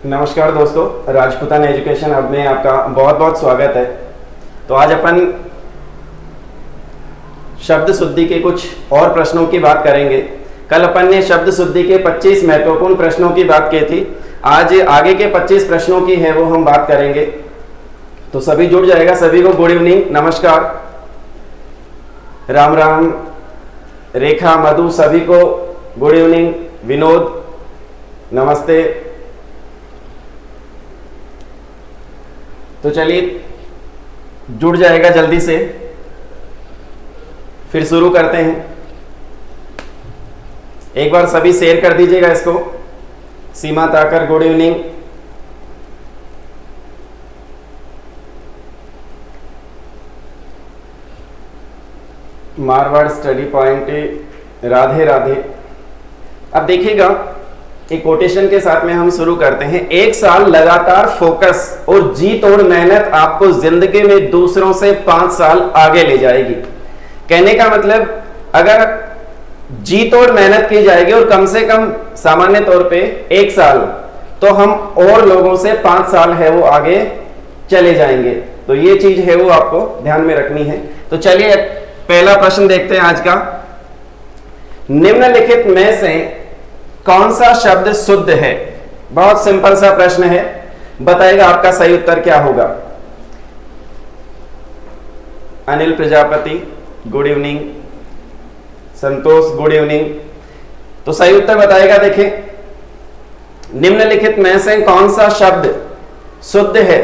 नमस्कार दोस्तों, Rajputana education hub में आपका बहुत बहुत स्वागत है। तो आज अपन शब्द शुद्धि के कुछ और प्रश्नों की बात करेंगे। कल अपन ने शब्द शुद्धि के 25 महत्वपूर्ण प्रश्नों की बात की थी। आज आगे के 25 प्रश्नों की है वो हम बात करेंगे। तो सभी जुड़ जाएगा। सभी को गुड इवनिंग, नमस्कार, राम राम। रेखा, मधु, सभी को गुड इवनिंग। विनोद, नमस्ते। तो चलिए जुड़ जाएगा जल्दी से, फिर शुरू करते हैं। एक बार सभी शेयर कर दीजिएगा इसको। Seema Takar, good evening. Marwar study point, Radhe Radhe. अब देखिएगा, एक कोटेशन के साथ में हम शुरू करते हैं। एक साल लगातार फोकस और जी तोड़ मेहनत आपको जिंदगी में दूसरों से 5 साल आगे ले जाएगी। कहने का मतलब, अगर जी तोड़ मेहनत की जाएगी और कम से कम सामान्य तौर पे 1 साल, तो हम और लोगों से 5 साल है वो आगे चले जाएंगे। तो ये चीज है वो आपको ध्यान में रखनी है। तो चलिए पहला प्रश्न देखते हैं आज का। निम्नलिखित में से कौन सा शब्द शुद्ध है? बहुत सिंपल सा प्रश्न है, बताएगा आपका सही उत्तर क्या होगा। Anil Prajapati, good evening. Santosh, good evening. तो सही उत्तर बताएगा। देखें, निम्नलिखित में से कौन सा शब्द शुद्ध है?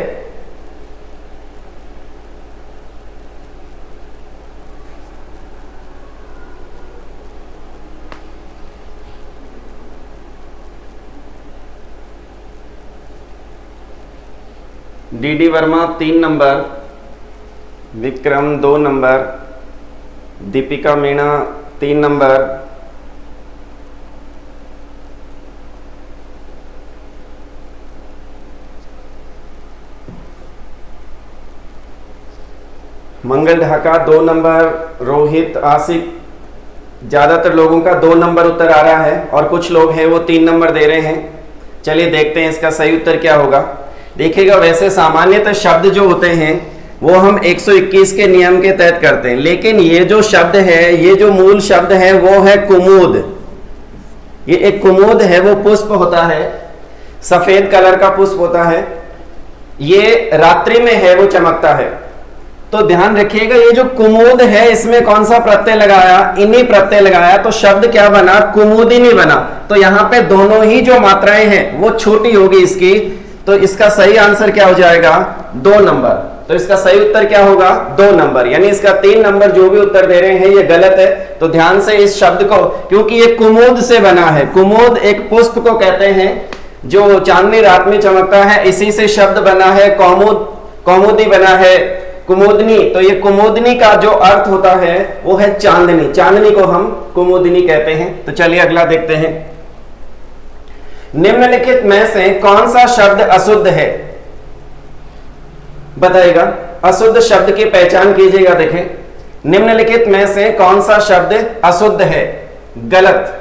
DD Verma 3 number, Vikram 2 number, Deepika Meena 3 number, Mangal Dhaka 2 number, Rohit, Asif. ज्यादातर लोगों का 2 नंबर उत्तर आ रहा है और कुछ लोग हैं वो 3 नंबर दे रहे हैं। चलिए देखते हैं इसका सही उत्तर क्या होगा। देखिएगा, वैसे सामान्यतः शब्द जो होते हैं वो हम 121 के नियम के तहत करते हैं, लेकिन ये जो शब्द है, ये जो मूल शब्द है वो है कुमुद। ये एक कुमुद है, वो पुष्प होता है, सफेद कलर का पुष्प होता है। ये रात्रि में है वो चमकता है। तो ध्यान रखिएगा, ये जो कुमुद है इसमें कौन सा प्रत्यय लगाया? इन्हीं प्रत्यय लगाया, तो शब्द क्या बना? कुमुदिनी बना। तो यहां पे दोनों ही जो मात्राएं हैं वो छोटी होगी इसकी। तो इसका सही आंसर क्या हो जाएगा? 2 नंबर। तो इसका सही उत्तर क्या होगा? 2 नंबर। यानी इसका 3 नंबर जो भी उत्तर दे रहे हैं ये गलत है। तो ध्यान से इस शब्द को, क्योंकि ये कुमुद से बना है। कुमुद एक पुष्प को कहते हैं जो चांदनी रात में चमकता है। इसी से शब्द बना है कौमुद, कौमुदी बना है कुमुदनी। तो ये कुमुदनी का जो अर्थ होता है वो है चांदनी। चांदनी को हम कुमुदनी कहते हैं। तो चलिए अगला देखते हैं। निम्नलिखित में से कौन सा शब्द अशुद्ध है? बताएगा। अशुद्ध शब्द की पहचान कीजिएगा। देखें, निम्नलिखित में से कौन सा शब्द अशुद्ध है? गलत।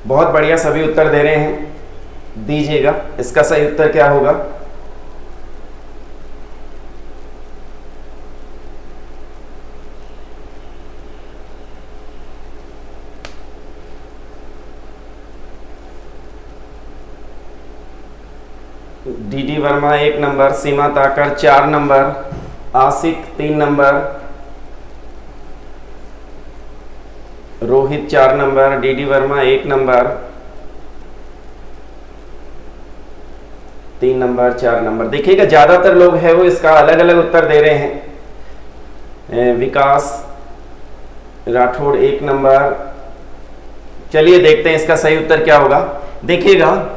बहुत बढ़िया, सभी उत्तर दे रहे हैं, दीजिएगा। इसका सही उत्तर क्या होगा? डीडी वर्मा 1 नंबर, सीमा ताकर 4 number, Asik 3 number, Rohit 4 number, DD Verma 1 number, 3 number, 4 number. देखिएगा, ज्यादातर लोग हैं वो इसका अलग अलग उत्तर दे रहे हैं। विकास राठौड़ 1 नंबर। चलिए देखते हैं इसका सही उत्तर क्या होगा। देखिएगा,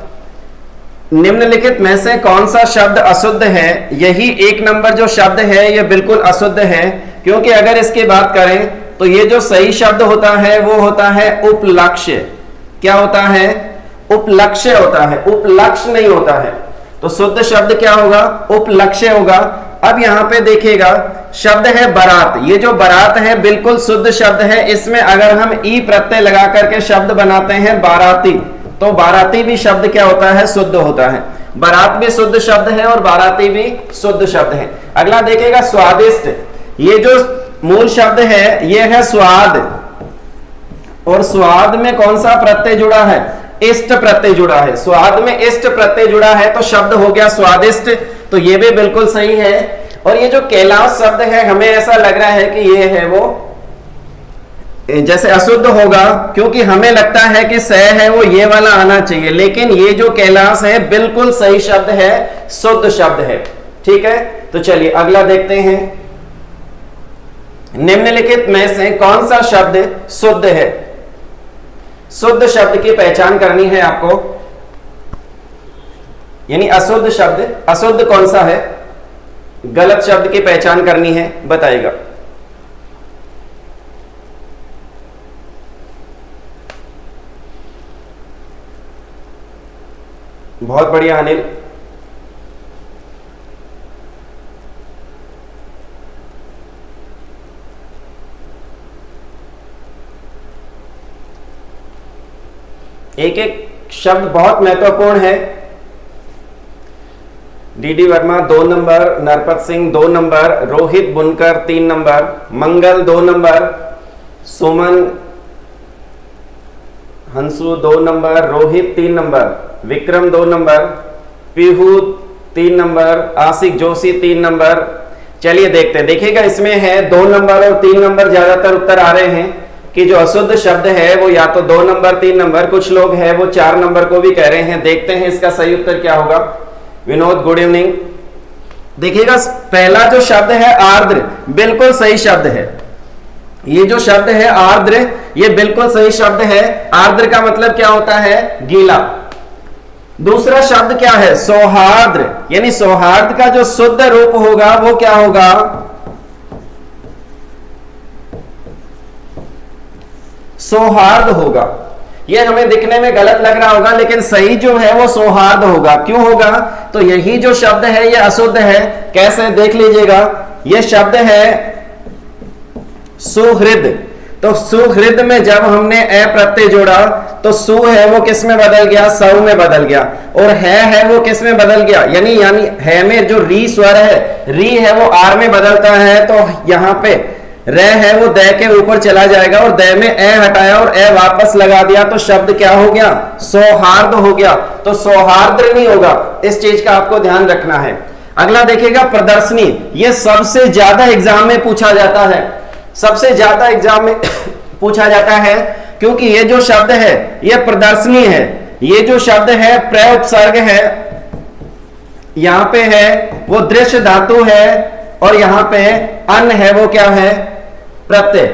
निम्नलिखित में से कौन सा शब्द अशुद्ध है? यही 1 नंबर जो शब्द है ये बिल्कुल अशुद्ध है, क्योंकि अगर इसकी बात करें तो ये जो सही शब्द होता है वो होता है उपलक्ष्य। क्या होता है? उपलक्ष्य होता है, उपलक्ष्य नहीं होता है। तो शुद्ध शब्द क्या होगा? उपलक्ष्य होगा। अब यहां पे देखिएगा शब्द है बारात। ये जो बारात है बिल्कुल शुद्ध शब्द है। इसमें अगर हम ई प्रत्यय लगा करके शब्द बनाते हैं बाराती, तो बाराती भी शब्द क्या होता है? शुद्ध होता है। बारात भी शुद्ध शब्द है और बाराती भी शुद्ध शब्द है। अगला देखिएगा स्वादिष्ट। ये जो मूल शब्द है ये है स्वाद, और स्वाद में कौन सा प्रत्यय जुड़ा है? इष्ट प्रत्यय जुड़ा है। स्वाद में इष्ट प्रत्यय जुड़ा है तो शब्द हो गया स्वादिष्ट, तो ये भी बिल्कुल सही है। और ये जो कैलाश शब्द है हमें ऐसा लग रहा है कि ये है वो जैसे अशुद्ध होगा, क्योंकि हमें लगता है कि स है वो ये वाला आना चाहिए, लेकिन ये जो कैलाश है बिल्कुल सही शब्द है, शुद्ध शब्द है। ठीक है, तो चलिए अगला देखते हैं। निम्नलिखित में से कौन सा शब्द शुद्ध है? शुद्ध शब्द की पहचान करनी है आपको, यानी अशुद्ध शब्द, अशुद्ध कौन सा है? गलत शब्द की पहचान करनी है, बताइएगा। बहुत बढ़िया अनिल। एक एक शब्द बहुत महत्वपूर्ण है। DD Verma 2 number, Narpat Singh 2 number, Rohit Bunkar 3 number, Mangal 2 number, Suman Hansu 2 number, Rohit 3 number, Vikram 2 number, Pihu 3 number, Ashiq Joshi 3 number. चलिए देखते हैं। देखिएगा इसमें है 2 नंबर और 3 नंबर ज्यादातर उत्तर आ रहे हैं कि जो अशुद्ध शब्द है वो या तो 2 नंबर 3 नंबर, कुछ लोग हैं वो 4 नंबर को भी कह रहे हैं। देखते हैं इसका सही उत्तर क्या होगा। Vinod good evening. देखिएगा पहला जो शब्द है आर्द्र, बिल्कुल सही शब्द है। ये जो शब्द है आर्द्र, ये बिल्कुल सही शब्द है। आर्द्र का मतलब क्या होता है? गीला। दूसरा शब्द क्या है? सौहार्द्र, यानी सौहार्द का जो शुद्ध रूप होगा वो क्या होगा? सौहार्द होगा। ये हमें दिखने में गलत लग रहा होगा, लेकिन सही जो है वो सौहार्द होगा। क्यों होगा? तो यही जो शब्द है ये अशुद्ध है। कैसे? देख लीजिएगा। ये शब्द है सुहृद, तो सुहृद में जब हमने ए प्रत्यय जोड़ा तो सु है वो किस में बदल गया? सौ में बदल गया। और है वो किस में बदल गया? यानी है में जो री स्वर है, री है वो आर में बदलता है, तो यहां पे र है वो द के ऊपर चला जाएगा, और द में ए हटाया और ए वापस लगा दिया, तो शब्द क्या हो गया? सौहार्द हो गया। तो सौहार्द नहीं होगा, इस चीज का आपको ध्यान रखना है। अगला देखिएगा प्रदर्शनी। ये सबसे ज्यादा एग्जाम में पूछा जाता है, सबसे ज्यादा एग्जाम में पूछा जाता है, क्योंकि ये जो शब्द है ये प्रदर्शनी है। ये जो शब्द है प्रय उपसर्ग है, यहां पे है वो दृश्य धातु है, और यहां पे अन्न है वो क्या है? प्रत्यय।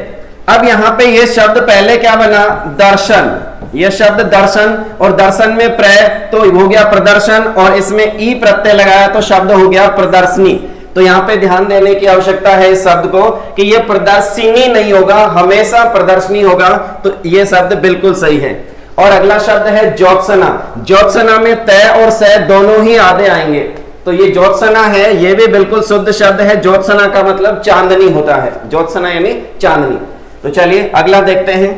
अब यहां पे ये शब्द पहले क्या बना? दर्शन। ये शब्द दर्शन, और दर्शन में प्रय तो हो गया प्रदर्शन, और इसमें ई प्रत्यय लगाया तो शब्द हो गया प्रदर्शनी। तो यहां पे ध्यान देने की आवश्यकता है इस शब्द को कि ये प्रदर्शनी नहीं होगा, हमेशा प्रदर्शनी होगा। तो ये शब्द बिल्कुल सही है। और अगला शब्द है ज्योत्सना। ज्योत्सना में तय और सय दोनों ही आधे आएंगे, तो ये ज्योत्सना है, ये भी बिल्कुल शुद्ध शब्द है। ज्योत्सना का मतलब चांदनी होता है, ज्योत्सना यानी चांदनी। तो चलिए अगला देखते हैं।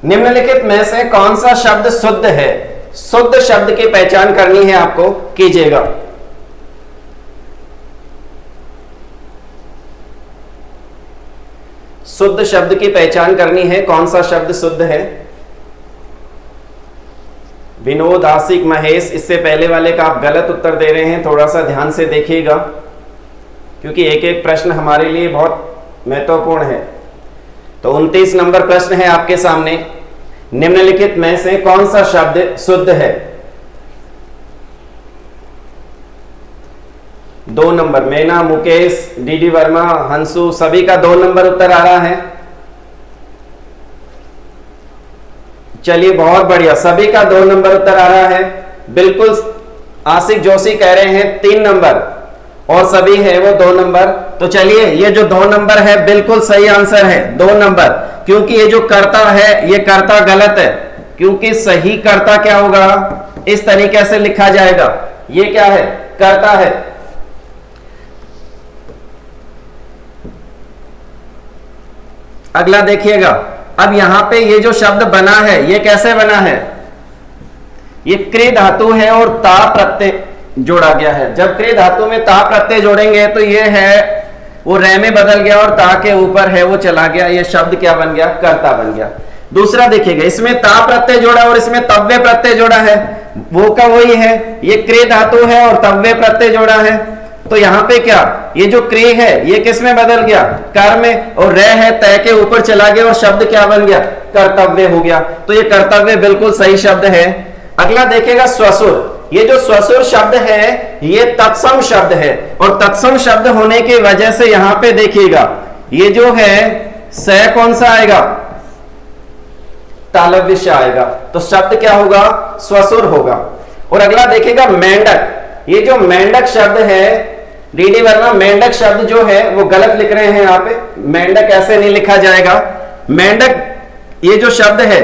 निम्नलिखित में से कौन सा शब्द शुद्ध है? शुद्ध शब्द की पहचान करनी है आपको, कीजिएगा। शुद्ध शब्द की पहचान करनी है, कौन सा शब्द शुद्ध है? विनोद, आशिक, महेश, इससे पहले वाले का आप गलत उत्तर दे रहे हैं, थोड़ा सा ध्यान से देखिएगा, क्योंकि एक एक प्रश्न हमारे लिए बहुत महत्वपूर्ण है। तो 29 नंबर प्रश्न है आपके सामने। निम्नलिखित में से कौन सा शब्द शुद्ध है? 2 नंबर। मेना, मुकेश, डीडी वर्मा, हंसू, सभी का 2 नंबर उत्तर आ रहा है। चलिए बहुत बढ़िया, सभी का 2 नंबर उत्तर आ रहा है। बिल्कुल आशिक जोशी कह रहे हैं 3 नंबर, और सभी है वो 2 नंबर। तो चलिए ये जो 2 नंबर है बिल्कुल सही आंसर है, 2 नंबर। क्योंकि ये जो कर्ता है ये कर्ता गलत है, क्योंकि सही कर्ता क्या होगा? इस तरीके से लिखा जाएगा। ये क्या है? करता है। अगला देखिएगा, अब यहां पे ये जो शब्द बना है ये कैसे बना है, ये क्रे धातु है और ता प्रत्यय जोड़ा गया है। जब क्रे धातु में ता प्रत्यय जोड़ेंगे तो ये है वो रे में बदल गया और ता के ऊपर है वो चला गया, ये शब्द क्या बन गया, कर्ता बन गया। दूसरा देखिएगा, इसमें ता प्रत्यय जोड़ा और इसमें तव्य प्रत्यय जोड़ा है, वो का वही है, ये क्रे धातु है और तव्य प्रत्यय जोड़ा है। तो यहां पे क्या, ये जो क्रे है ये किस में बदल गया, कर में, और रे है तय के ऊपर चला गया और शब्द क्या बन गया, कर्तव्य हो गया। तो ये कर्तव्य बिल्कुल सही शब्द है। अगला देखिएगा स्वसुर, ये जो स्वसुर शब्द है ये तत्सम शब्द है और तत्सम शब्द होने की वजह से यहां पे देखिएगा ये जो है स कौन सा आएगा, तालव्य श आएगा, तो शब्द क्या होगा, स्वसुर होगा। और अगला देखिएगा मेंढक, ये जो मेंढक शब्द है डीडी वर्मा, मेंढक शब्द जो है वो गलत लिख रहे हैं यहाँ पे, मेंढक ऐसे नहीं लिखा जाएगा। मेंढक ये जो शब्द है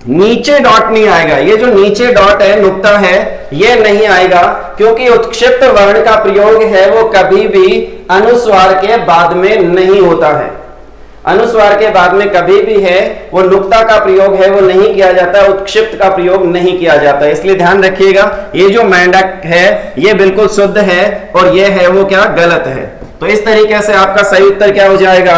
नीचे डॉट नहीं आएगा, ये जो नीचे डॉट है नुक्ता है ये नहीं आएगा, क्योंकि उत्क्षिप्त वर्ण का प्रयोग है वो कभी भी अनुस्वार के बाद में नहीं होता है। अनुस्वार के बाद में कभी भी है वो नुक्ता का प्रयोग है वो नहीं किया जाता, उत्क्षिप्त का प्रयोग नहीं किया जाता। इसलिए ध्यान रखिएगा, ये जो मेंढक है ये बिल्कुल शुद्ध है और ये है वो क्या, गलत है। तो इस तरीके से आपका सही उत्तर क्या हो जाएगा,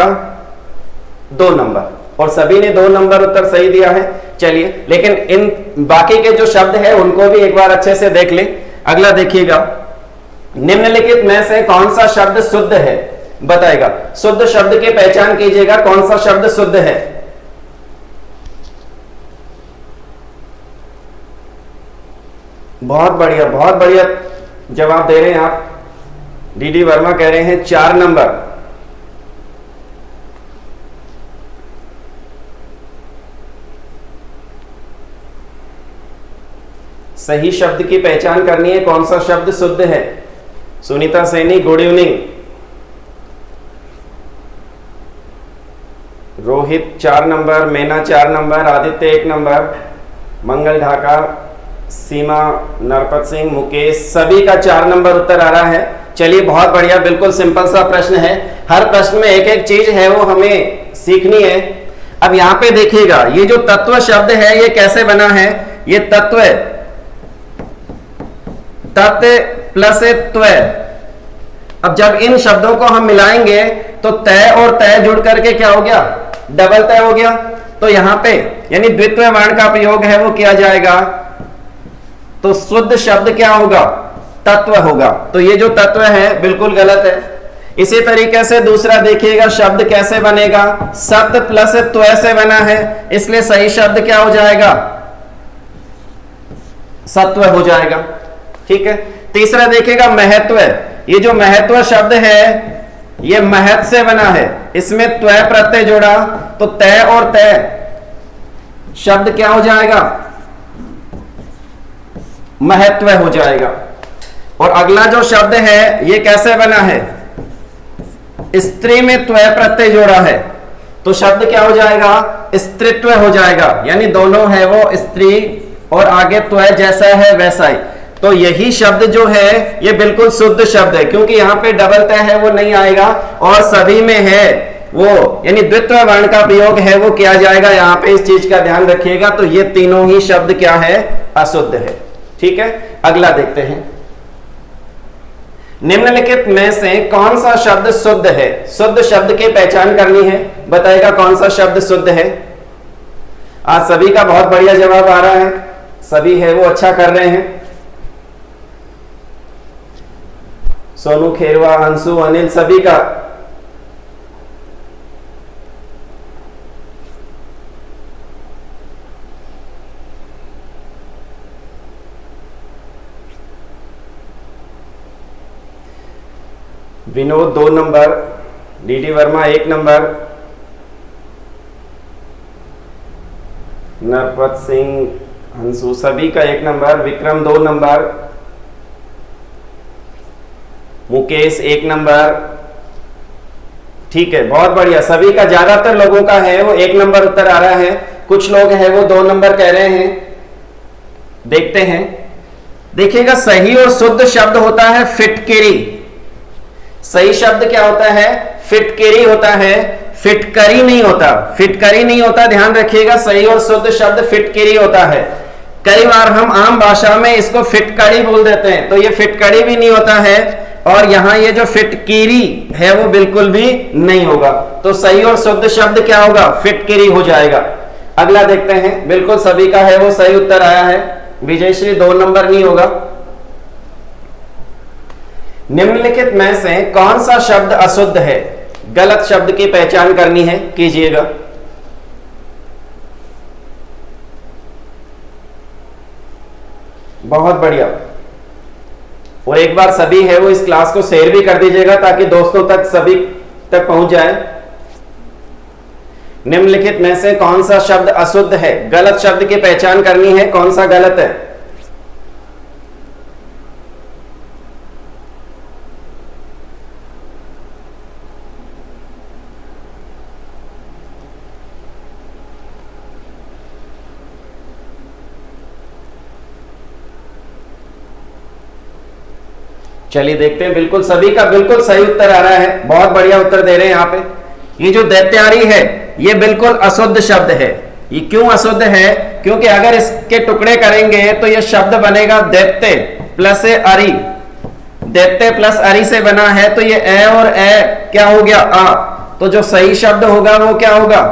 2 नंबर, और सभी ने 2 नंबर उत्तर सही दिया है। चलिए, लेकिन इन बाकी के जो शब्द है उनको भी एक बार अच्छे से देख लें। अगला देखिएगा, निम्नलिखित में से कौन सा शब्द शुद्ध है, बताएगा। शुद्ध शब्द की पहचान कीजिएगा, कौन सा शब्द शुद्ध है। बहुत बढ़िया, बहुत बढ़िया जवाब दे रहे हैं आप। डीडी वर्मा कह रहे हैं 4 नंबर। सही शब्द की पहचान करनी है, कौन सा शब्द शुद्ध है। Sunita Saini good evening. Rohit 4 number, मैना 4 नंबर, आदित्य 1 नंबर, मंगल ढाका, सीमा, नरपत सिंह, मुकेश, सभी का 4 नंबर उत्तर आ रहा है। चलिए बहुत बढ़िया, बिल्कुल सिंपल सा प्रश्न है, हर प्रश्न में एक एक चीज है वो हमें सीखनी है। अब यहां पे देखिएगा, ये जो तत्व शब्द है ये कैसे बना है, ये तत्व, तत् प्लस त्वय। अब जब इन शब्दों को हम मिलाएंगे तो तय और तय जुड़ करके क्या हो गया, डबल तय हो गया। तो यहां पे यानी द्वित्व वर्ण का प्रयोग है वो किया जाएगा, तो शुद्ध शब्द क्या होगा, तत्व होगा। तो ये जो तत्व है बिल्कुल गलत है। इसी तरीके से दूसरा देखिएगा, शब्द कैसे बनेगा, सत प्लस त्वय से बना है, इसलिए सही शब्द क्या हो जाएगा, सत्व हो जाएगा। ठीक है। तीसरा देखिएगा महत्व, ये जो महत्व शब्द है ये महत से बना है, इसमें त्वय प्रत्यय जोड़ा तो तय और तय शब्द क्या हो जाएगा, महत्व हो जाएगा। और अगला जो शब्द है ये कैसे बना है, स्त्री में त्वय प्रत्यय जोड़ा है तो शब्द क्या हो जाएगा, स्त्रीत्व हो जाएगा। यानी दोनों है वो स्त्री और आगे त्वय जैसा है वैसा ही। तो यही शब्द जो है ये बिल्कुल शुद्ध शब्द है, क्योंकि यहां पे डबल तय है वो नहीं आएगा और सभी में है वो यानी द्वित्व वर्ण का प्रयोग है वो किया जाएगा। यहां पे इस चीज का ध्यान रखिएगा। तो ये तीनों ही शब्द क्या है, अशुद्ध है। ठीक है। अगला देखते हैं, निम्नलिखित में से कौन सा शब्द शुद्ध है। शुद्ध शब्द की पहचान करनी है, बताएगा कौन सा शब्द शुद्ध है। आज सभी का बहुत बढ़िया जवाब आ रहा है, सभी है वो अच्छा कर रहे हैं। सोनू खेरवा, अंशु, अनिल, सभी का। Vinod 2 number, DD Verma 1 number, Narpat Singh, Anshu सभी का 1 number, Vikram 2 number, Mukesh 1 number. ठीक है, बहुत बढ़िया, सभी का, ज्यादातर लोगों का है वो 1 नंबर उत्तर आ रहा है। कुछ लोग हैं वो 2 नंबर कह रहे हैं, देखते हैं। देखिएगा सही और शुद्ध शब्द होता है फिटकिरी। सही शब्द क्या होता है? फिटकिरी होता है, फिटकरी नहीं होता। फिटकरी नहीं होता, ध्यान रखिएगा। सही और शुद्ध शब्द फिटकिरी होता है। कई बार हम आम भाषा में इसको फिटकड़ी बोल देते हैं, तो ये फिटकड़ी भी नहीं होता है, और यहां ये जो फिटकिरी है वो बिल्कुल भी नहीं होगा। तो सही और शुद्ध शब्द क्या होगा? फिटकिरी हो जाएगा। अगला देखते हैं, बिल्कुल सभी का है वो सही उत्तर आया है। विजयश्री 2 नंबर नहीं होगा। निम्नलिखित में से कौन सा शब्द अशुद्ध है? गलत शब्द की पहचान करनी है, कीजिएगा। बहुत बढ़िया। और एक बार सभी है वो इस क्लास को शेयर भी कर दीजिएगा ताकि दोस्तों तक, सभी तक पहुंच जाए। निम्नलिखित में से कौन सा शब्द अशुद्ध है? गलत शब्द की पहचान करनी है, कौन सा गलत है। चलिए देखते हैं। बिल्कुल सभी का बिल्कुल सही उत्तर आ रहा है, बहुत बढ़िया उत्तर दे रहे हैं। यहां पे ये जो दैत्यारी है ये बिल्कुल अशुद्ध शब्द है। ये क्यों अशुद्ध है? क्योंकि अगर इसके टुकड़े करेंगे तो ये शब्द बनेगा दैत्य प्लस अरी। दैत्य प्लस अरी से बना है, तो ये ए और ए क्या हो गया? आ। तो जो सही शब्द होगा वो क्या होगा?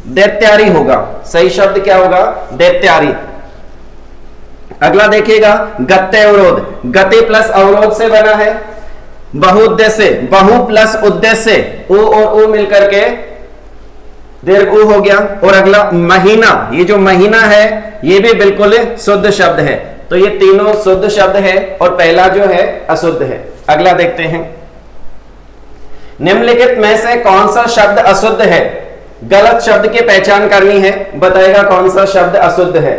दैत्यारी होगा। सही शब्द क्या होगा? दैत्यारी। अगला देखिएगा, गत्ते अवरोध। गति प्लस अवरोध से बना है। बहुउद्देश्य, बहु प्लस उद्देश्य, उ और उ मिलकर के दीर्घ उ हो गया। और अगला महीना, ये जो महीना है ये भी बिल्कुल शुद्ध शब्द है। तो ये तीनों शुद्ध शब्द है और पहला जो है अशुद्ध है। अगला देखते हैं, निम्नलिखित में से कौन सा शब्द अशुद्ध है? गलत शब्द की पहचान करनी है, बताएगा कौन सा शब्द अशुद्ध है।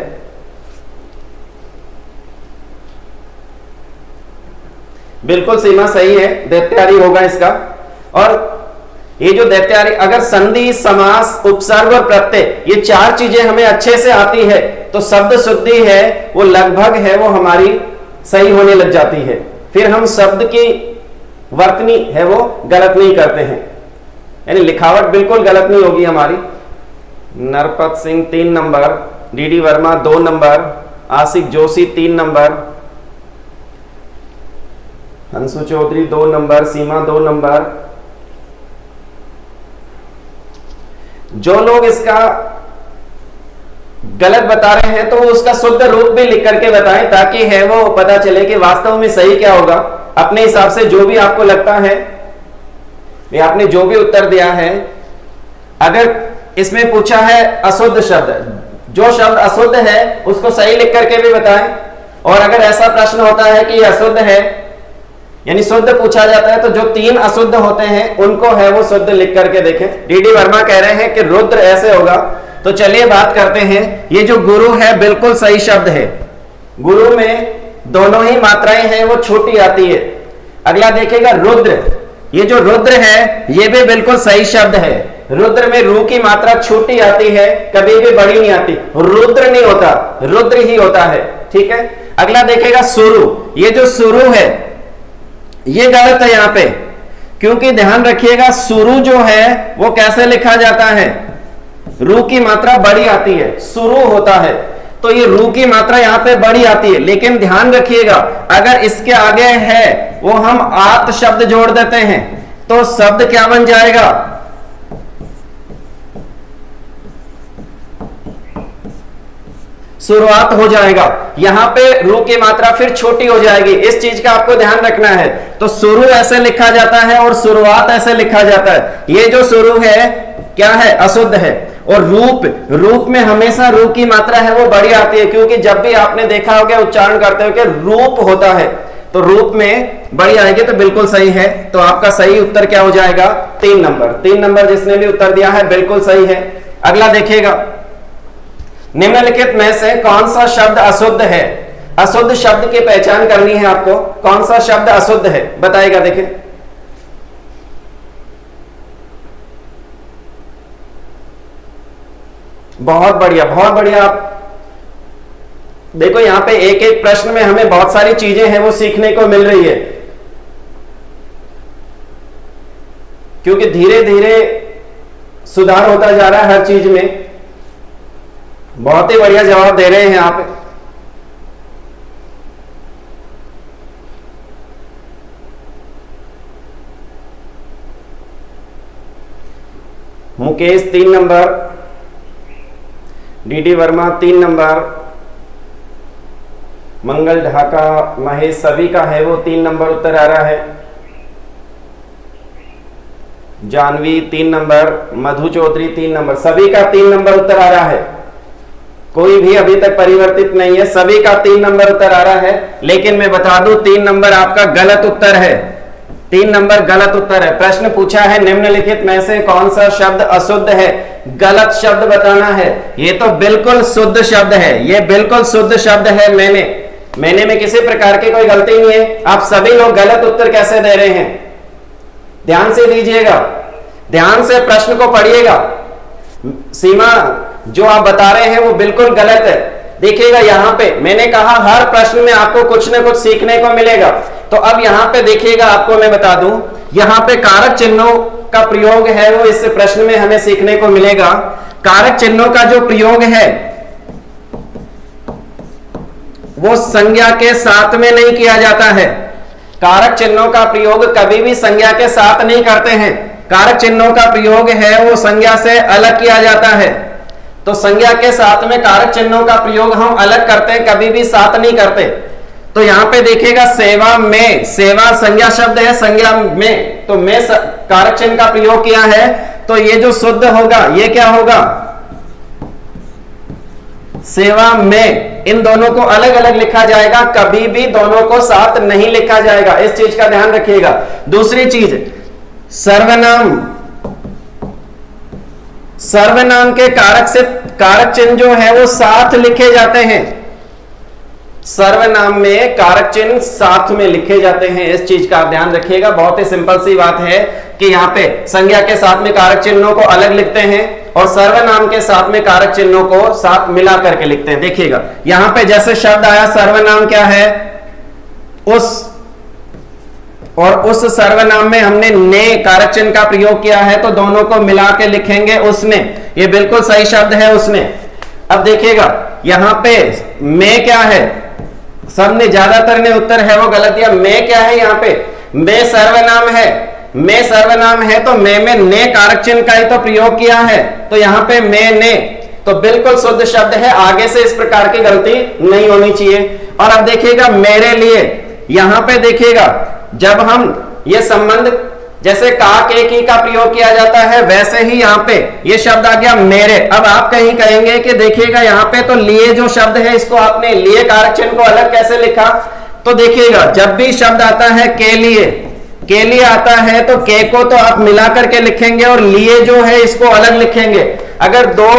बिल्कुल सीमा सही है, दैत्यारी होगा इसका। और ये जो दैत्यारी, अगर संधि, समास, उपसर्ग और प्रत्यय, ये 4 चीजें हमें अच्छे से आती है तो शब्द शुद्धि है वो लगभग है वो हमारी सही होने लग जाती है। फिर हम शब्द की वर्तनी है वो गलत नहीं करते हैं, यानी लिखावट बिल्कुल गलत नहीं होगी हमारी। Narpat Singh 3 number, DD Verma 2 number, Ashiq Joshi 3 number, Hansu Chaudhary 2 number, Seema 2 number. जो लोग इसका गलत बता रहे हैं तो वो उसका शुद्ध रूप भी लिख करके बताएं ताकि है वो पता चले कि वास्तव में सही क्या होगा। अपने हिसाब से जो भी आपको लगता है, ये आपने जो भी उत्तर दिया है, अगर इसमें पूछा है अशुद्ध शब्द, जो शब्द अशुद्ध है उसको सही लिख करके भी बताएं। और अगर ऐसा प्रश्न होता है कि अशुद्ध है यानी शुद्ध पूछा जाता है तो जो 3 अशुद्ध होते हैं उनको है वो शुद्ध लिख करके देखें। डीडी वर्मा कह रहे हैं कि रुद्र ऐसे होगा। तो चलिए बात करते हैं, ये जो गुरु है बिल्कुल सही शब्द है। गुरु में दोनों ही मात्राएं हैं वो छोटी आती है। अगला देखिएगा रुद्र, ये जो रुद्र है ये भी बिल्कुल सही शब्द है। रुद्र में रू की मात्रा छोटी आती है, कभी भी बड़ी नहीं आती। रुद्र नहीं होता, रुद्र ही होता है। ठीक है। अगला देखिएगा सुरु, ये जो सुरु है ये गलत है यहां पे, क्योंकि ध्यान रखिएगा सुरु जो है वो कैसे लिखा जाता है? रू की मात्रा बड़ी आती है, सुरु होता है। तो ये रू की मात्रा यहां पे बड़ी आती है, लेकिन ध्यान रखिएगा अगर इसके आगे है वो हम आत शब्द जोड़ देते हैं तो शब्द क्या बन जाएगा? शुरुआत हो जाएगा। यहां पे रू की मात्रा फिर छोटी हो जाएगी, इस चीज का आपको ध्यान रखना है। तो शुरू ऐसे लिखा जाता है और शुरुआत ऐसे लिखा जाता है। ये जो शुरू है क्या है? अशुद्ध है। और रूप में हमेशा रू की मात्रा है वो बड़ी आती है, क्योंकि जब भी आपने देखा होगा उच्चारण करते हो कि रूप होता है तो रूप में बड़ी आएगी, तो बिल्कुल सही है। तो आपका सही उत्तर क्या हो जाएगा? 3 नंबर। 3 नंबर जिसने भी उत्तर दिया है बिल्कुल सही है। अगला देखिएगा, निम्नलिखित में से कौन सा शब्द अशुद्ध है? अशुद्ध शब्द की पहचान करनी है आपको। कौन सा शब्द अशुद्ध है बताइएगा। देखें, बहुत बढ़िया, बहुत बढ़िया। आप देखो यहां पे एक एक प्रश्न में हमें बहुत सारी चीजें हैं वो सीखने को मिल रही है, क्योंकि धीरे धीरे सुधार होता जा रहा है हर चीज में। बहुत ही बढ़िया जवाब दे रहे हैं आप। Mukesh 3 number, DD Verma 3 number, Mangal Dhaka, Mahesh सभी का है वो 3 नंबर उत्तर आ रहा है। जानवी 3 नंबर, मधु चौधरी 3 नंबर, सभी का 3 नंबर उत्तर आ रहा है। कोई भी अभी तक परिवर्तित नहीं है, सभी का 3 नंबर उत्तर आ रहा है। लेकिन मैं बता दूं 3 नंबर आपका गलत उत्तर है, 3 नंबर गलत उत्तर है। प्रश्न पूछा है निम्नलिखित में से कौन सा शब्द अशुद्ध है, गलत शब्द बताना है। ये तो बिल्कुल शुद्ध शब्द है, ये बिल्कुल शुद्ध शब्द है। मैंने में किसी प्रकार की कोई गलती नहीं है। आप सभी लोग गलत उत्तर कैसे दे रहे हैं, ध्यान से दीजिएगा, ध्यान से प्रश्न को पढ़िएगा। सीमा जो आप बता रहे हैं वो बिल्कुल गलत है। देखिएगा यहां पे मैंने कहा हर प्रश्न में आपको कुछ ना कुछ सीखने को मिलेगा। तो अब यहां पे देखिएगा, आपको मैं बता दूं, यहां पे कारक चिन्हों का प्रयोग है वो इस प्रश्न में हमें सीखने को मिलेगा। कारक चिन्हों का जो प्रयोग है वो संज्ञा के साथ में नहीं किया जाता है। कारक चिन्हों का प्रयोग कभी भी संज्ञा के साथ नहीं करते हैं। कारक चिन्हों का प्रयोग है वो संज्ञा से अलग किया जाता है। तो संज्ञा के साथ में कारक चिन्हों का प्रयोग हम अलग करते हैं, कभी भी साथ नहीं करते। तो यहां पे देखिएगा सेवा में, सेवा संज्ञा शब्द है, संज्ञा में तो में कारक चिन्ह का प्रयोग किया है। तो ये जो शुद्ध होगा ये क्या होगा, सेवा में। इन दोनों को अलग अलग लिखा जाएगा, कभी भी दोनों को साथ नहीं लिखा जाएगा, इस चीज का ध्यान रखिएगा। दूसरी चीज, सर्वनाम, सर्वनाम के कारक से कारक चिन्ह जो है वो साथ लिखे जाते हैं। सर्वनाम में कारक चिन्ह साथ में लिखे जाते हैं, इस चीज का आप ध्यान रखिएगा। बहुत ही सिंपल सी बात है कि यहां पे संज्ञा के साथ में कारक चिन्हों को अलग लिखते हैं और सर्वनाम के साथ में कारक चिन्हों को साथ मिला करके लिखते हैं। देखिएगा यहां पे जैसे शब्द आया सर्वनाम क्या है, उस, और उस सर्वनाम में हमने ने कारक चिन्ह का प्रयोग किया है, तो दोनों को मिला के लिखेंगे उसने। ये बिल्कुल सही शब्द है उसने। अब देखिएगा यहां पे में क्या है, सबने ज्यादातर ने उत्तर है वो गलत दिया। में क्या है, यहां पे में सर्वनाम है, में सर्वनाम है तो में ने कारक चिन्ह का ही तो प्रयोग किया है। तो यहां पे में ने तो बिल्कुल शुद्ध शब्द है, आगे से इस प्रकार की गलती नहीं होनी चाहिए। और अब देखिएगा मेरे लिए, यहां पे देखिएगा जब हम ये संबंध जैसे का के की का प्रयोग किया जाता है, वैसे ही यहां पे ये शब्द आ गया मेरे। अब आप कहीं कहेंगे कि देखिएगा यहां पे तो लिए जो शब्द है इसको आपने लिए कारक चिन्ह को अलग कैसे लिखा। तो देखिएगा जब भी शब्द आता है के लिए आता है तो के को तो आप मिला करके लिखेंगे और लिए जो है इसको अलग लिखेंगे। अगर दो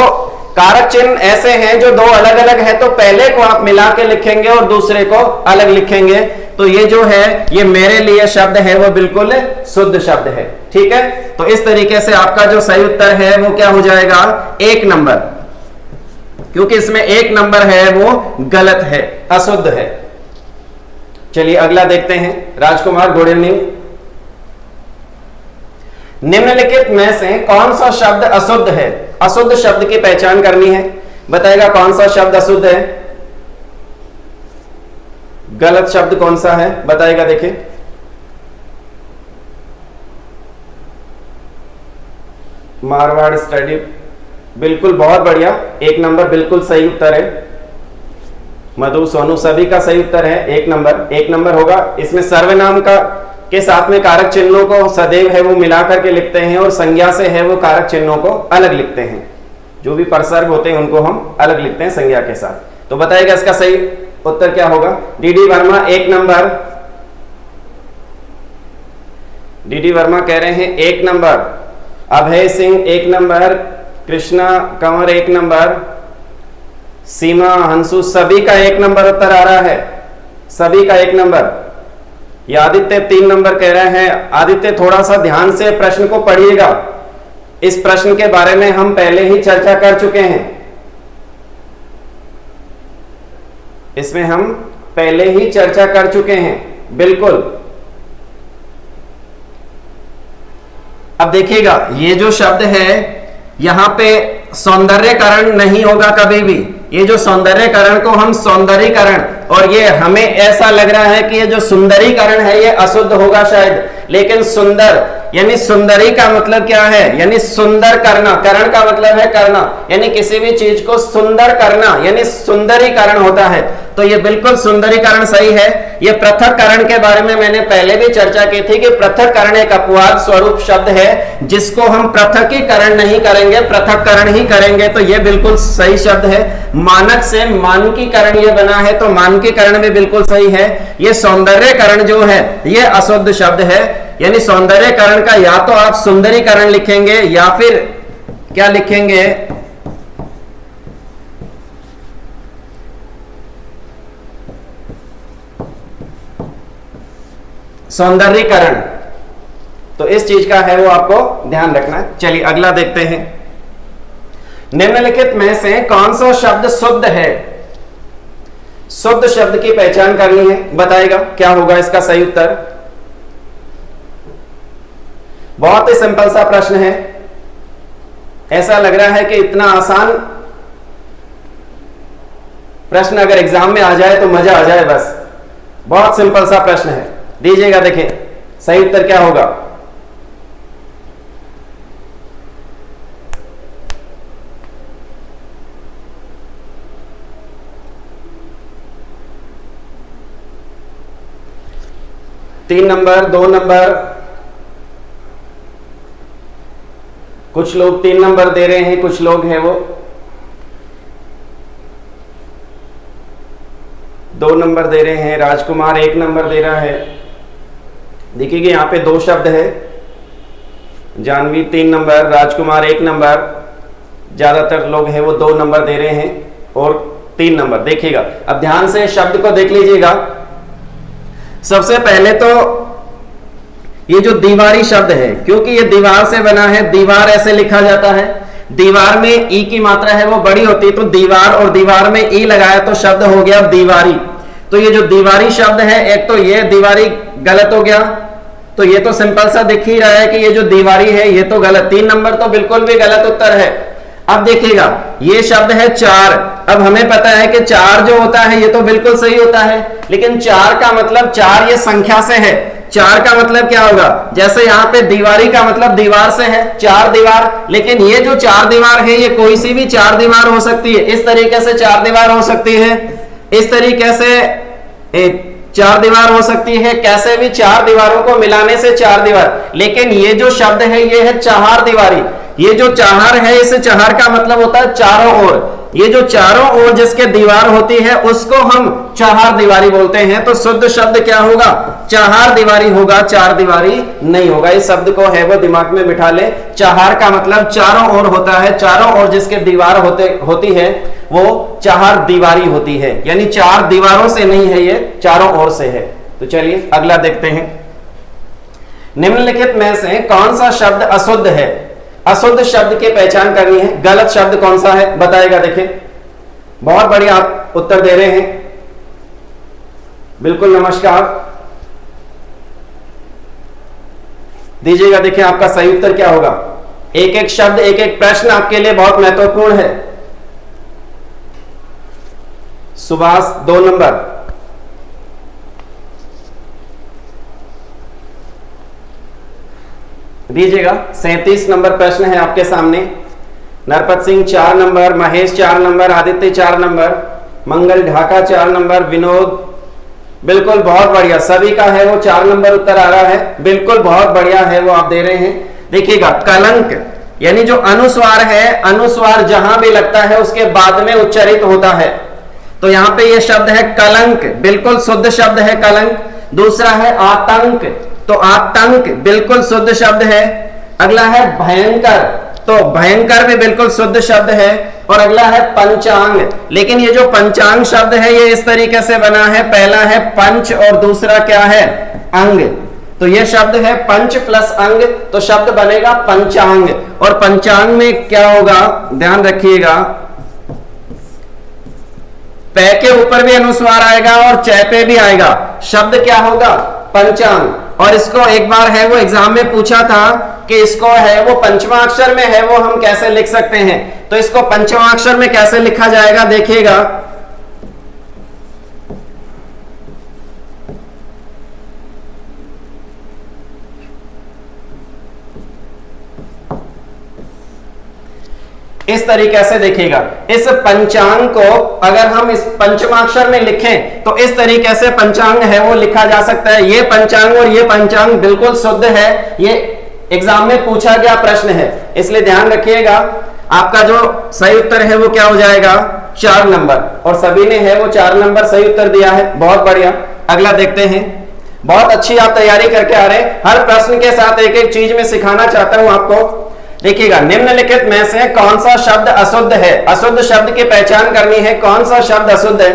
कारक चिन्ह ऐसे हैं जो दो अलग अलग है तो पहले को आप मिला के लिखेंगे और दूसरे को अलग लिखेंगे। तो ये जो है ये मेरे लिए शब्द है वो बिल्कुल शुद्ध शब्द है। ठीक है, तो इस तरीके से आपका जो सही उत्तर है वो क्या हो जाएगा, 1 नंबर, क्योंकि इसमें 1 नंबर है वो गलत है, अशुद्ध है। चलिए अगला देखते हैं, राजकुमार घोड़ेनी, निम्नलिखित में से कौन सा शब्द अशुद्ध है। अशुद्ध शब्द की पहचान करनी है, बताएगा कौन सा शब्द अशुद्ध है, गलत शब्द कौन सा है बताएगा। देखिए मारवाड़ स्टडी, बिल्कुल बहुत बढ़िया, 1 नंबर बिल्कुल सही उत्तर है। मधु सोनू सभी का सही उत्तर है, 1 नंबर, 1 नंबर होगा। इसमें सर्वनाम का के साथ में कारक चिन्हों को सदैव है वो मिला करके लिखते हैं और संज्ञा से है वो कारक चिन्हों को अलग लिखते हैं। जो भी प्रसर्ग होते हैं उनको हम अलग लिखते हैं संज्ञा के साथ। तो बताइएगा इसका सही उत्तर क्या होगा। DD Verma 1 number, DD Verma कह रहे हैं 1 number, Abhay Singh 1 number, Krishna Kanwar 1 number, सीमा हंसू सभी का 1 नंबर उत्तर आ रहा है, सभी का 1 नंबर। ये आदित्य 3 नंबर कह रहे हैं। आदित्य थोड़ा सा ध्यान से प्रश्न को पढ़िएगा, इस प्रश्न के बारे में हम पहले ही चर्चा कर चुके हैं। इसमें हम पहले ही चर्चा कर चुके हैं, बिल्कुल। अब देखिएगा, ये जो शब्द है यहां पे सौंदर्यकरण नहीं होगा कभी भी। ये जो सौंदर्यकरण को हम सौंदर्यीकरण, और ये हमें ऐसा लग रहा है कि ये जो सुंदरीकरण है ये अशुद्ध होगा शायद, लेकिन सुंदर यानी सुंदरी का मतलब क्या है, यानी सुंदर करना। करण का मतलब है करना, यानी किसी भी चीज को सुंदर करना, यानी सुंदरीकरण होता है। तो ये बिल्कुल सुंदरीकरण सही है। ये पृथक्करण के बारे में मैंने पहले भी चर्चा की थी कि पृथक्करण एक अपवाद स्वरूप शब्द है जिसको हम पृथकीकरण नहीं करेंगे, पृथक्करण ही करेंगे। तो ये बिल्कुल सही शब्द है। मानक से मानकीकरण ये बना है, तो मानकीकरण भी बिल्कुल सही है। ये सौंदर्यकरण जो है ये अशुद्ध शब्द है, यानी सौंदर्यकरण का या तो आप सुंदरीकरण लिखेंगे या फिर क्या लिखेंगे, सौंदर्यीकरण। तो इस चीज का है वो आपको ध्यान रखना है। चलिए अगला देखते हैं। निम्नलिखित में से कौन सा शब्द शुद्ध है? शुद्ध शब्द की पहचान करनी है, बताएगा क्या होगा इसका सही उत्तर। बहुत ही सिंपल सा प्रश्न है, ऐसा लग रहा है कि इतना आसान प्रश्न अगर एग्जाम में आ जाए तो मजा आ जाए बस। बहुत सिंपल सा प्रश्न है, दीजिएगा, देखें सही उत्तर क्या होगा। तीन नंबर, 2 नंबर, कुछ लोग 3 नंबर दे रहे हैं, कुछ लोग हैं वो 2 नंबर दे रहे हैं। राजकुमार 1 नंबर दे रहा है। देखिए यहां पे 2 शब्द है। जानवी 3 नंबर, राजकुमार 1 नंबर, ज्यादातर लोग हैं वो 2 नंबर दे रहे हैं और 3 नंबर। देखिएगा, अब ध्यान से शब्द को देख लीजिएगा। सबसे पहले तो ये जो दीवारी शब्द है, क्योंकि ये दीवार से बना है, दीवार ऐसे लिखा जाता है। दीवार में ई की मात्रा है वो बड़ी होती है, तो दीवार और दीवार में ई लगाया तो शब्द हो गया दीवारी। तो ये जो दीवारी शब्द है, एक तो ये दीवारी गलत हो गया, तो ये तो सिंपल सा दिख ही रहा है कि ये जो दीवारी है ये तो गलत। 3 नंबर तो बिल्कुल भी गलत उत्तर है। अब देखिएगा, ये शब्द है 4। अब हमें पता है कि 4 जो होता है ये तो बिल्कुल सही होता है, लेकिन 4 का मतलब 4 ये संख्या से है। 4 का मतलब क्या होगा, जैसे यहाँ पे दीवारी का मतलब दीवार से है, 4 दीवार। लेकिन ये जो 4 दीवार है ये कोई सी भी 4 दीवार हो सकती है। इस तरीके से 4 दीवार हो सकती है, इस तरीके से 4 दीवार हो सकती है, कैसे भी 4 दीवारों को मिलाने से 4 दीवार। लेकिन ये जो शब्द है ये है चार दीवारी। ये जो चार है, इस चार का मतलब होता है चारों ओर। ये जो चारों ओर जिसके दीवार होती है उसको हम चार दीवारी बोलते हैं। तो शुद्ध शब्द क्या होगा, चार दीवारी होगा, चार दीवारी नहीं होगा। इस शब्द को है वो दिमाग में बिठा ले। चार का मतलब चारों ओर होता है, चारों ओर जिसके दीवार होती है वो चार दीवारी होती है, यानी 4 दीवारों से नहीं है, ये चारों ओर से है। तो चलिए अगला देखते हैं। निम्नलिखित में से कौन सा शब्द अशुद्ध है? अशुद्ध शब्द की पहचान करनी है। गलत शब्द कौन सा है बताएगा। देखें, बहुत बढ़िया आप उत्तर दे रहे हैं, बिल्कुल नमस्कार, दीजिएगा। देखिए आपका सही उत्तर क्या होगा। एक एक शब्द, एक एक प्रश्न आपके लिए बहुत महत्वपूर्ण है। सुभाष 2 नंबर, दीजिएगा। 37 नंबर प्रश्न है आपके सामने। Narpat Singh 4 number, Mahesh 4 number, Aditya 4 number, Mangal Dhaka 4 number, Vinod, बिल्कुल बहुत बढ़िया, सभी का है वो 4 नंबर उत्तर आ रहा है। बिल्कुल बहुत बढ़िया है वो आप दे रहे हैं। देखिएगा, कलंक यानी जो अनुस्वार है, अनुस्वार जहां भी लगता है उसके बाद में उच्चारित होता है। तो यहां पे ये शब्द है कलंक, बिल्कुल शुद्ध शब्द है कलंक। दूसरा है आतंक, तो आतंक बिल्कुल शुद्ध शब्द है। अगला है भयंकर, तो भयंकर भी बिल्कुल शुद्ध शब्द है। और अगला है पंचांग, लेकिन ये जो पंचांग शब्द है ये इस तरीके से बना है, पहला है पंच और दूसरा क्या है अंग। तो ये शब्द है पंच प्लस अंग, तो शब्द बनेगा पंचांग। और पंचांग में क्या होगा ध्यान रखिएगा, पै के ऊपर भी अनुस्वार आएगा और च पे भी आएगा। शब्द क्या होगा? पंचांग। और इसको एक बार है वो एग्जाम में पूछा था कि इसको है वो पंचमा अक्षर में है वो हम कैसे लिख सकते हैं, तो इसको पंचमा अक्षर में कैसे लिखा जाएगा देखिएगा। इस तरीके से देखिएगा। इस पंचांग को अगर हम इस पंचमाक्षर में लिखें तो इस तरीके से पंचांग है वो लिखा जा सकता है। ये पंचांग और ये पंचांग बिल्कुल शुद्ध है, ये एग्जाम में पूछा गया प्रश्न है, इसलिए ध्यान रखिएगा। आपका जो सही उत्तर है वो क्या हो जाएगा? 4 नंबर। और सभी ने है वो 4 नंबर सही उत्तर दिया है, बहुत बढ़िया। अगला देखते हैं। बहुत अच्छी आप तैयारी करके आ रहे हैं, हर प्रश्न के साथ एक एक चीज में सिखाना चाहता हूं आपको। देखिएगा, निम्नलिखित में से कौन सा शब्द अशुद्ध है? अशुद्ध शब्द की पहचान करनी है, कौन सा शब्द अशुद्ध है,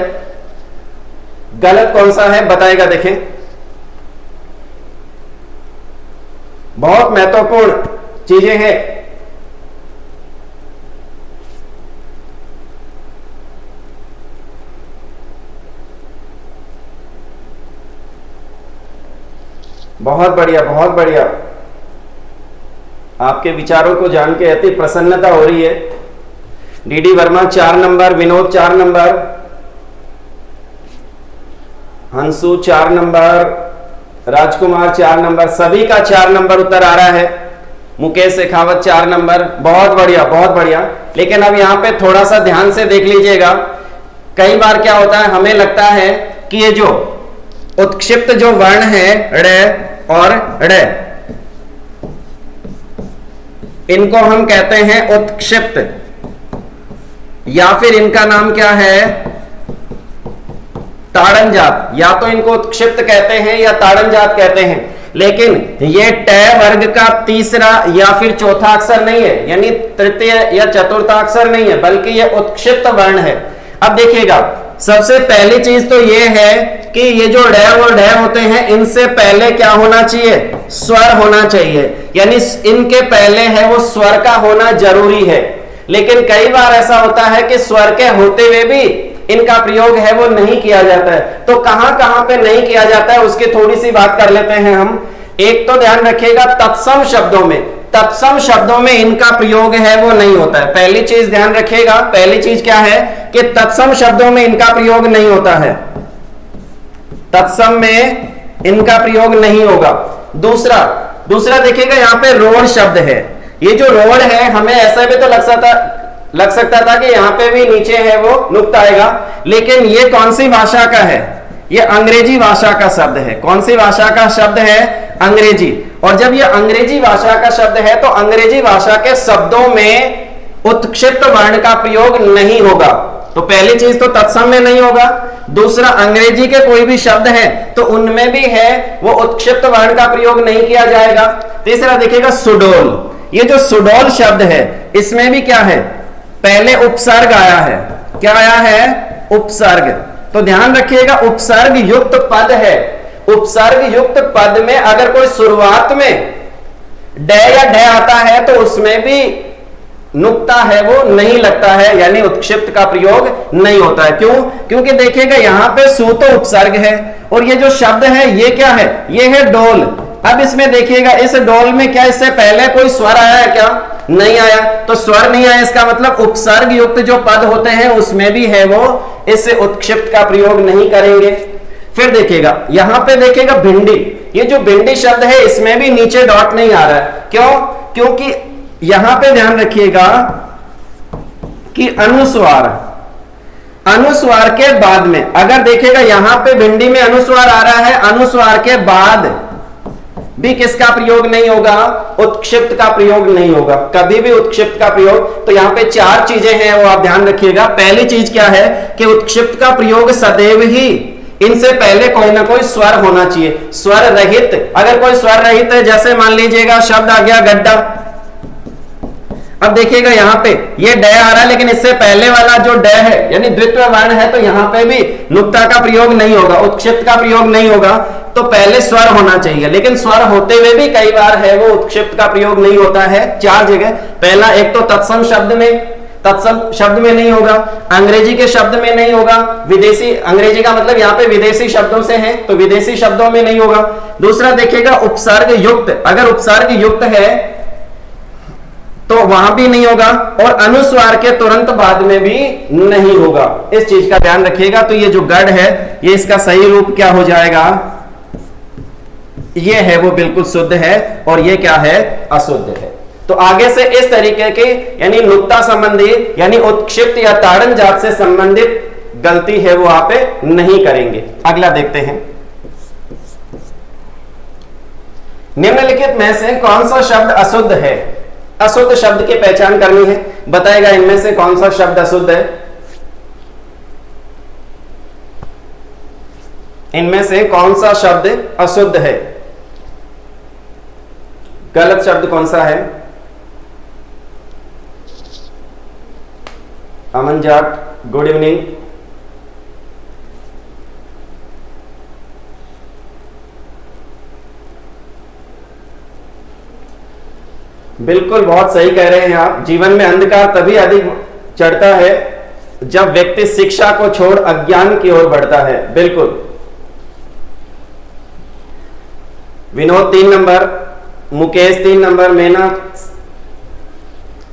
गलत कौन सा है बताएगा। देखें, बहुत महत्वपूर्ण चीजें हैं। बहुत बढ़िया, बहुत बढ़िया। आपके विचारों को जान के अति प्रसन्नता हो रही है। DD Verma 4 number, Vinod 4 number, Hansu 4 number, Rajkumar 4 number, सभी का 4 नंबर उत्तर आ रहा है। मुकेश शेखावत 4 नंबर, बहुत बढ़िया, बहुत बढ़िया। लेकिन अब यहां पे थोड़ा सा ध्यान से देख लीजिएगा। कई बार क्या होता है, हमें लगता है कि ये जो उत्क्षिप्त जो वर्ण है ड़ और ड़, इनको हम कहते हैं उत्क्षिप्त, या फिर इनका नाम क्या है? ताड़न जात। या तो इनको उत्क्षिप्त कहते हैं या ताड़न जात कहते हैं। लेकिन ये ट वर्ग का तीसरा या फिर चौथा अक्षर नहीं है, यानी तृतीय या चतुर्थाक्षर नहीं है, बल्कि ये उत्क्षिप्त वर्ण है। अब देखिएगा, सबसे पहली चीज तो ये है कि ये जो ड और ढ होते हैं, इनसे पहले क्या होना चाहिए? स्वर होना चाहिए, यानी इनके पहले है वो स्वर का होना जरूरी है। लेकिन कई बार ऐसा होता है कि स्वर के होते हुए भी इनका प्रयोग है वो नहीं किया जाता है। तो कहां कहां पे नहीं किया जाता है उसकी थोड़ी सी बात कर लेते हैं हम। एक तो ध्यान रखिएगा, तत्सम शब्दों में, तत्सम शब्दों में इनका प्रयोग है वो नहीं होता है। पहली चीज ध्यान रखिएगा, पहली चीज क्या है कि तत्सम शब्दों में इनका प्रयोग नहीं होता है, तत्सम में इनका प्रयोग नहीं होगा। दूसरा देखिएगा, यहां पे रोड़ शब्द है। ये जो रोड़ है, हमें ऐसा भी तो लग सकता था कि यहां पे भी नीचे है वो नुक्ता आएगा, लेकिन ये कौन सी भाषा का है? ये अंग्रेजी भाषा का शब्द है। कौन सी भाषा का शब्द है? अंग्रेजी। और जब ये अंग्रेजी भाषा का शब्द है तो अंग्रेजी भाषा के शब्दों में उत्क्षिप्त वर्ण का प्रयोग नहीं होगा। तो पहली चीज तो तत्सम में नहीं होगा। दूसरा, अंग्रेजी के कोई भी शब्द है तो उनमें भी है वो उत्क्षिप्त वर्ण का प्रयोग नहीं किया जाएगा। तीसरा देखिएगा, सुडोल। ये जो सुडोल शब्द है, इसमें भी क्या है? पहले उपसर्ग आया है। क्या आया है? उपसर्ग। तो ध्यान रखिएगा, उपसर्ग युक्त पद है। उपसर्ग युक्त पद में अगर कोई शुरुआत में ड या ढ आता है तो उसमें भी नुक्ता है वो नहीं लगता है, यानी उत्क्षिप्त का प्रयोग नहीं होता है। क्यों? क्योंकि देखिएगा यहां पे सु तो उपसर्ग है और ये जो शब्द है ये क्या है? ये है डोल। अब इसमें देखिएगा, इस डोल में क्या इससे पहले कोई स्वर आया है क्या? नहीं आया। तो स्वर नहीं आया, इसका मतलब उपसर्ग युक्त जो पद होते हैं उसमें भी है वो इस उत्क्षिप्त का प्रयोग नहीं करेंगे। फिर देखिएगा, यहां पे देखिएगा भिंडी। ये जो भिंडी शब्द है इसमें भी नीचे डॉट नहीं आ रहा है। क्यों? क्योंकि यहां पे ध्यान रखिएगा कि अनुस्वार के बाद में, अगर देखिएगा यहां पे भिंडी में अनुस्वार आ रहा है, अनुस्वार के बाद भी किसका प्रयोग नहीं होगा? उत्क्षिप्त का प्रयोग नहीं होगा, कभी भी उत्क्षिप्त का प्रयोग। तो यहां पे 4 चीजें हैं वो आप ध्यान रखिएगा। पहली चीज क्या है कि उत्क्षिप्त का प्रयोग सदैव ही इनसे पहले कोई ना कोई स्वर होना चाहिए। स्वर रहित, अगर कोई स्वर रहित है, जैसे मान लीजिएगा शब्द आ गया गड्ढा। अब देखिएगा यहां पे ये ड आ रहा है, लेकिन इससे पहले वाला जो ड है यानी द्वितीय वर्ण है, तो यहां पे भी नुक्ता का प्रयोग नहीं होगा, उत्क्षिप्त का प्रयोग नहीं होगा। तो पहले स्वर होना चाहिए, लेकिन स्वर होते हुए भी कई बार है वो उत्क्षिप्त का प्रयोग नहीं होता है। 4 जगह। पहला, एक तो तत्सम शब्द में, तत्सम शब्द में नहीं होगा, अंग्रेजी के शब्द में नहीं होगा, विदेशी, अंग्रेजी का मतलब यहाँ पे विदेशी शब्दों से है तो विदेशी शब्दों में नहीं होगा। दूसरा देखिएगा उपसर्ग युक्त, अगर उपसर्ग युक्त है तो वहां भी नहीं होगा, और अनुस्वार के तुरंत बाद में भी नहीं होगा। इस चीज का ध्यान रखिएगा। तो ये जो गढ़ है, ये इसका सही रूप क्या हो जाएगा, ये है वो बिल्कुल शुद्ध है, और ये क्या है, अशुद्ध है। तो आगे से इस तरीके के यानी नुक्ता संबंधी यानी उत्क्षिप्त या ताड़न जात से संबंधित गलती है वो आप नहीं करेंगे। अगला देखते हैं, निम्नलिखित में से कौन सा शब्द अशुद्ध है। अशुद्ध शब्द की पहचान करनी है, बताएगा इनमें से कौन सा शब्द अशुद्ध है। इनमें से कौन सा शब्द अशुद्ध है, गलत शब्द कौन सा है। अमन जाट, गुड इवनिंग। बिल्कुल बहुत सही कह रहे हैं आप। जीवन में अंधकार तभी अधिक चढ़ता है जब व्यक्ति शिक्षा को छोड़ अज्ञान की ओर बढ़ता है। बिल्कुल। विनोद 3 नंबर, मुकेश 3 नंबर, मेना,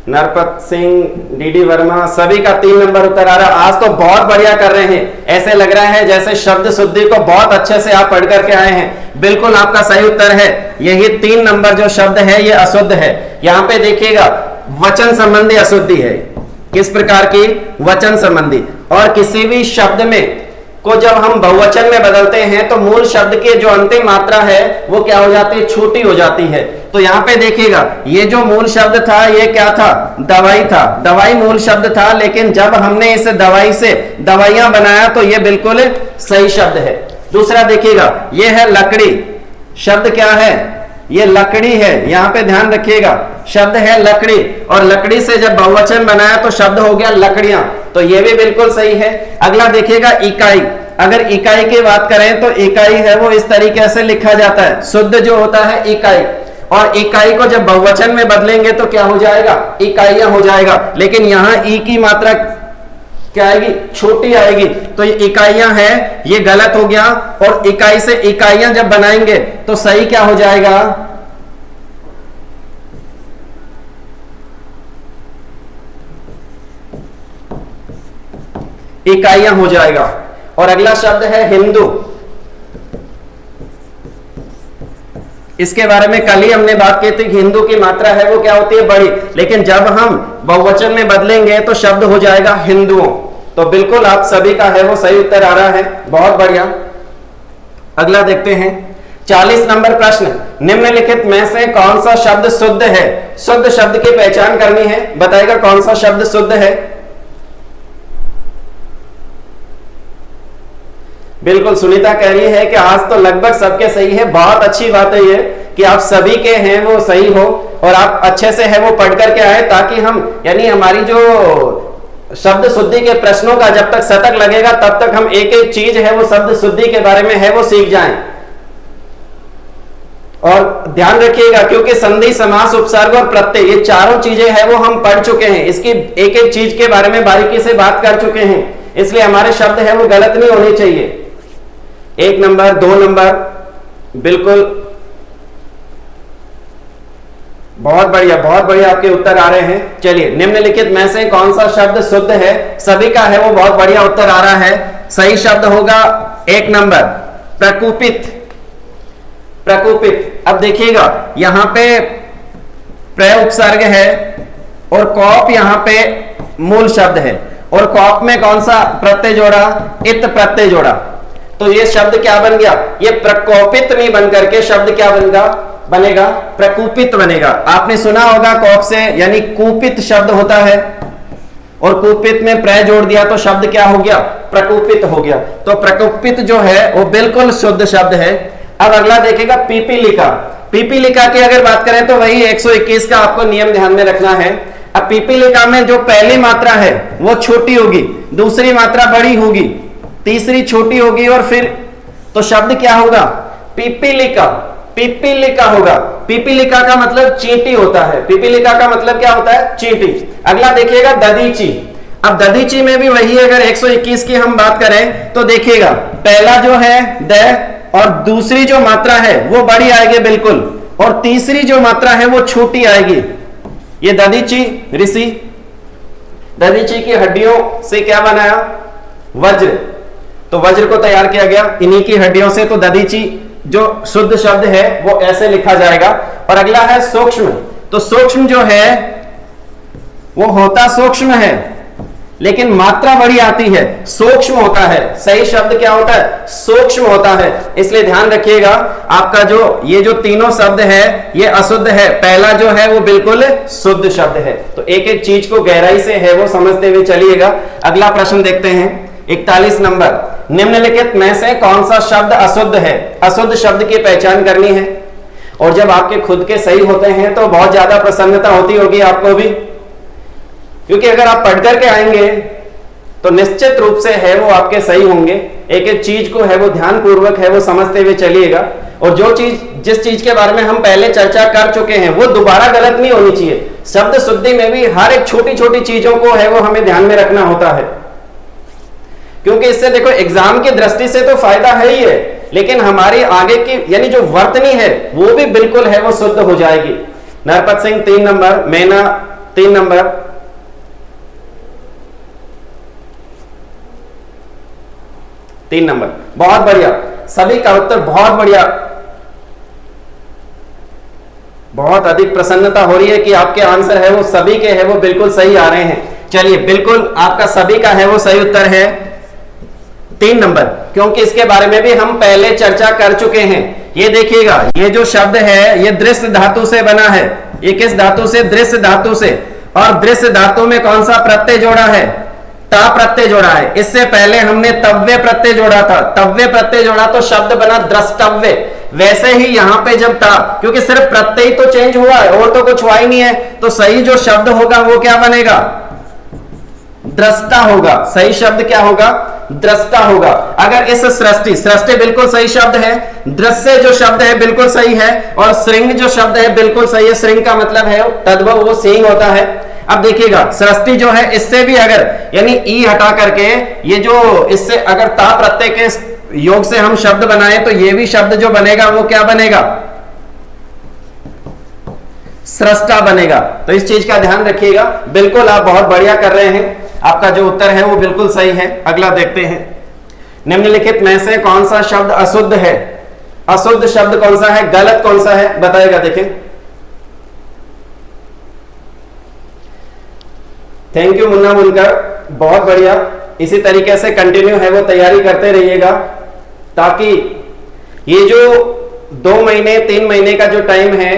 नरपत सिंह, डीडी वर्मा, सभी का 3 नंबर उत्तर आ रहा। आज तो बहुत बढ़िया कर रहे हैं, ऐसे लग रहा है जैसे शब्द शुद्धि को बहुत अच्छे से आप पढ़ करके आए हैं। बिल्कुल आपका सही उत्तर है, यही 3 नंबर जो शब्द है ये अशुद्ध है। यहां पे देखिएगा वचन संबंधी अशुद्धि है। किस प्रकार की, वचन संबंधी। और किसी भी शब्द में को जब हम बहुवचन में बदलते हैं तो मूल शब्द की जो अंतिम मात्रा है वो क्या हो जाती है, छोटी हो जाती है। तो यहां पे देखिएगा ये जो मूल शब्द था ये क्या था, दवाई था। दवाई मूल शब्द था, लेकिन जब हमने इस दवाई से दवाइयां बनाया तो ये बिल्कुल सही शब्द है। दूसरा देखिएगा ये है लकड़ी, शब्द क्या है, ये लकड़ी है। यहां पे ध्यान रखिएगा, शब्द है लकड़ी, और लकड़ी से जब बहुवचन बनाया तो शब्द हो गया लकड़ियां, तो ये भी बिल्कुल सही है। अगला देखिएगा इकाई। अगर इकाई की बात करें तो इकाई है वो इस तरीके से लिखा जाता है, शुद्ध जो होता है इकाई। और इकाई को जब बहुवचन में बदलेंगे तो क्या हो जाएगा, इकाइयां हो जाएगा। लेकिन यहां ई की मात्रा क्या आएगी, छोटी आएगी, तो ये इकाइयां हैं, ये गलत हो गया। और इकाई से इकाइयां जब बनाएंगे तो सही क्या हो जाएगा, इकाइयां हो जाएगा। और अगला शब्द है हिंदू। इसके बारे में कल ही हमने बात की थी, हिंदू की मात्रा है वो क्या होती है, बड़ी, लेकिन जब हम बहुवचन में बदलेंगे तो शब्द हो जाएगा हिंदुओं। तो बिल्कुल आप सभी का है वो सही उत्तर आ रहा है, बहुत बढ़िया। अगला देखते हैं 40 नंबर प्रश्न, निम्नलिखित में से कौन सा शब्द शुद्ध है। शुद्ध शब्द की पहचान करनी है, बताएगा कौन सा शब्द शुद्ध है। बिल्कुल सुनीता कह रही है कि आज तो लगभग सबके सही है। बहुत अच्छी बात है ये कि आप सभी के हैं वो सही हो और आप अच्छे से है वो पढ़ करके आए, ताकि हम यानी हमारी जो शब्द शुद्धि के प्रश्नों का जब तक शतक लगेगा तब तक हम एक एक चीज है वो शब्द शुद्धि के बारे में है वो सीख जाएं। और ध्यान रखिएगा क्योंकि संधि, समास, उपसर्ग और प्रत्यय ये चारों चीजें हैं वो हम पढ़ चुके हैं, इसकी एक एक चीज के बारे में बारीकी से बात कर चुके हैं, इसलिए हमारे शब्द है वो गलत नहीं होने चाहिए। 1 नंबर, 2 नंबर, बिल्कुल बहुत बढ़िया, बहुत बढ़िया आपके उत्तर आ रहे हैं। चलिए, निम्नलिखित में से कौन सा शब्द शुद्ध है, सभी का है वो बहुत बढ़िया उत्तर आ रहा है। सही शब्द होगा 1 नंबर, प्रकुपित। प्रकुपित। अब देखिएगा यहां पे प्र उपसर्ग है और कौप यहां पे मूल शब्द है, और कौप में कौन सा प्रत्यय जोड़ा, इत प्रत्यय जोड़ा, तो ये शब्द क्या बन गया, ये प्रकोपित नहीं बन करके शब्द क्या बनेगा, प्रकुपित बनेगा। आपने सुना होगा कौप से यानी कुपित शब्द होता है, और कुपित में प्र जोड़ दिया तो शब्द क्या हो गया, प्रकुपित हो गया। तो प्रकुपित जो है वो बिल्कुल शुद्ध शब्द है। अब अगला देखेगा पीपीलिका। पीपीलिका की अगर बात करें तो वही 121 का आपको नियम ध्यान में रखना है। अब पीपीलिका में जो पहली मात्रा है वो छोटी होगी, दूसरी मात्रा बड़ी होगी, तीसरी छोटी होगी, और फिर तो शब्द क्या होगा, पीपीलिका। पिपीलिका होगा। पिपीलिका का मतलब चींटी होता है। पिपीलिका का मतलब क्या होता है? चींटी। अगला देखिएगा दधीची। अब दधीची में भी वही, अगर 121 की हम बात करें तो देखिएगा पहला जो है द और दूसरी जो मात्रा है वो बड़ी आएगी बिल्कुल, और तीसरी जो मात्रा है वो छोटी आएगी। ये दधीची ऋषि, दधीची की हड्डियों से क्या बनाया? वज्र। तो वज्र को तैयार किया गया इन्हीं की हड्डियों से। तो दधीची जो शुद्ध शब्द है वो ऐसे लिखा जाएगा। और अगला है सूक्ष्म। तो सूक्ष्म जो है वो होता सूक्ष्म है लेकिन मात्रा बड़ी आती है, सूक्ष्म होता है। सही शब्द क्या होता है? सूक्ष्म होता है। इसलिए ध्यान रखिएगा आपका जो ये जो तीनों शब्द है ये अशुद्ध है, पहला जो है वो बिल्कुल शुद्ध शब्द है। तो एक एक चीज को गहराई से है वो समझते हुए चलिएगा। अगला प्रश्न देखते हैं 41 नंबर। निम्नलिखित में से कौन सा शब्द अशुद्ध है? अशुद्ध शब्द की पहचान करनी है। और जब आपके खुद के सही होते हैं तो बहुत ज्यादा प्रसन्नता होती होगी आपको भी, क्योंकि अगर आप पढ़ करके आएंगे तो निश्चित रूप से है वो आपके सही होंगे। एक एक चीज को है वो ध्यान पूर्वक है वो समझते हुए चलिएगा। और जो चीज जिस चीज के बारे में हम पहले चर्चा कर चुके हैं वो दोबारा गलत नहीं होनी चाहिए। शब्द शुद्धि में भी हर एक छोटी छोटी चीजों को है वो हमें ध्यान में रखना होता है, क्योंकि इससे देखो एग्जाम की दृष्टि से तो फायदा है ही है, लेकिन हमारी आगे की यानी जो वर्तनी है वो भी बिल्कुल है वो शुद्ध हो जाएगी। नरपत सिंह 3 नंबर, मैना 3 नंबर, 3 नंबर। बहुत बढ़िया, सभी का उत्तर बहुत बढ़िया। बहुत अधिक प्रसन्नता हो रही है कि आपके आंसर है वो सभी के है वो बिल्कुल सही आ रहे हैं। चलिए बिल्कुल आपका सभी का है वो सही उत्तर है 3 नंबर, क्योंकि इसके बारे में भी हम पहले चर्चा कर चुके हैं। ये देखिएगा ये जो शब्द है ये दृश्य धातु से बना है। ये किस धातु से? दृश्य धातु से। और दृश्य धातु में कौन सा प्रत्यय जोड़ा है? ता प्रत्यय जोड़ा है। इससे पहले हमने तव्य प्रत्यय जोड़ा था। तव्य प्रत्यय जोड़ा तो शब्द बना द्रष्टव्य। वैसे ही यहां पे जब था, क्योंकि सिर्फ प्रत्यय तो चेंज हुआ है और तो कुछ हुआ ही नहीं है, तो सही जो शब्द होगा वो क्या बनेगा? दृष्टा होगा। सही शब्द क्या होगा? दृष्टा होगा। अगर इस सृष्टि, सृष्टि बिल्कुल सही शब्द है, दृश्य जो शब्द है बिल्कुल सही है, और श्रृंग जो शब्द है बिल्कुल सही है। श्रृंग का मतलब है तद्भव, वो सींग होता है। अब देखिएगा सृष्टि जो है इससे भी अगर यानी ई हटा करके ये जो इससे अगर ता प्रत्यय के योग से हम शब्द बनाए तो ये भी शब्द जो बनेगा वो क्या बनेगा? सृष्टा बनेगा। तो इस चीज का ध्यान रखिएगा। बिल्कुल आप बहुत बढ़िया कर रहे हैं, आपका जो उत्तर है वो बिल्कुल सही है। अगला देखते हैं निम्नलिखित में से कौन सा शब्द अशुद्ध है? अशुद्ध शब्द कौन सा है? गलत कौन सा है? बताएगा। देखें, थैंक यू मुन्ना मुनकर, बहुत बढ़िया। इसी तरीके से कंटिन्यू है वो तैयारी करते रहिएगा, ताकि ये जो 2 महीने 3 महीने का जो टाइम है,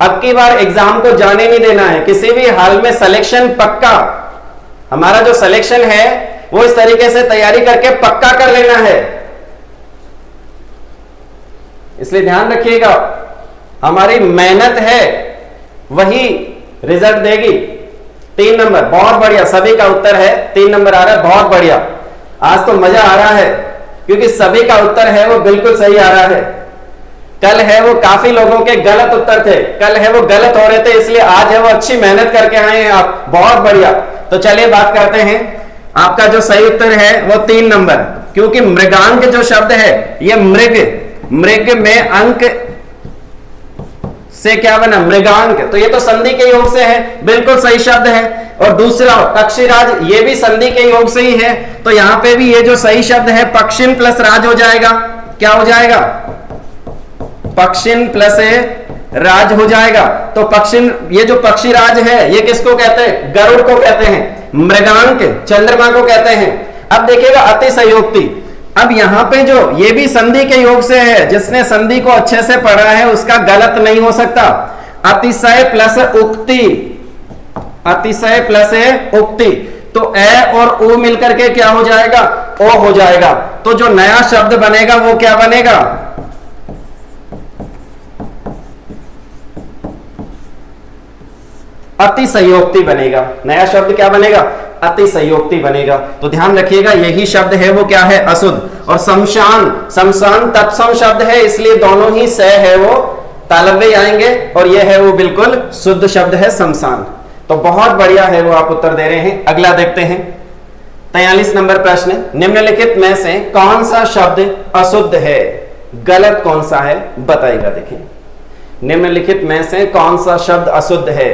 अब की बार एग्जाम को जाने नहीं देना है किसी भी हाल में। सिलेक्शन पक्का, हमारा जो सिलेक्शन है वो इस तरीके से तैयारी करके पक्का कर लेना है। इसलिए ध्यान रखिएगा, हमारी मेहनत है वही रिजल्ट देगी। 3 नंबर, बहुत बढ़िया। सभी का उत्तर है 3 नंबर आ रहा है, बहुत बढ़िया। आज तो मजा आ रहा है क्योंकि सभी का उत्तर है वो बिल्कुल सही आ रहा है। कल है वो काफी लोगों के गलत उत्तर थे, कल है वो गलत हो रहे थे, इसलिए आज है वो अच्छी मेहनत करके आए हैं आप, बहुत बढ़िया। तो चलिए बात करते हैं, आपका जो सही उत्तर है वो 3 नंबर, क्योंकि मृगांक जो शब्द है ये मृग, मृग में अंक से क्या बना? मृगांक। तो ये तो संधि के योग से है, बिल्कुल सही शब्द है। और दूसरा पक्षीराज, ये भी संधि के योग से ही है। तो यहां पे भी ये जो सही शब्द है पक्षिन प्लस राज हो जाएगा। क्या हो जाएगा? पक्षिन प्लस राज हो जाएगा। तो पक्षिन, ये जो पक्षीराज है ये किसको कहते हैं? गरुड़ को कहते हैं। मृगांक चंद्रमा को कहते हैं। अब देखिएगा अतिशयोक्ति। अब यहां पे जो ये भी संधि के योग से है, जिसने संधि को अच्छे से पढ़ा है उसका गलत नहीं हो सकता। अतिशय प्लस उक्ति, अतिशय प्लस उक्ति, तो ए और ओ मिलकर के क्या हो जाएगा? ओ हो जाएगा। तो जो नया शब्द बनेगा वो क्या बनेगा? अतिशयोक्ति बनेगा। नया शब्द क्या बनेगा? अतिशयोक्ति बनेगा। तो ध्यान रखिएगा यही शब्द है वो क्या है, अशुद्ध। और शमशान, शमशान तत्सम शब्द है, इसलिए दोनों ही स है वो तालव्य आएंगे, और ये है वो बिल्कुल शुद्ध शब्द है शमशान। तो बहुत बढ़िया है वो, आप उत्तर दे रहे हैं। अगला देखते हैं 43 नंबर प्रश्न, निम्नलिखित में से कौन सा शब्द अशुद्ध है, गलत कौन सा है बताइएगा। देखिए निम्नलिखित में से कौन सा शब्द अशुद्ध है।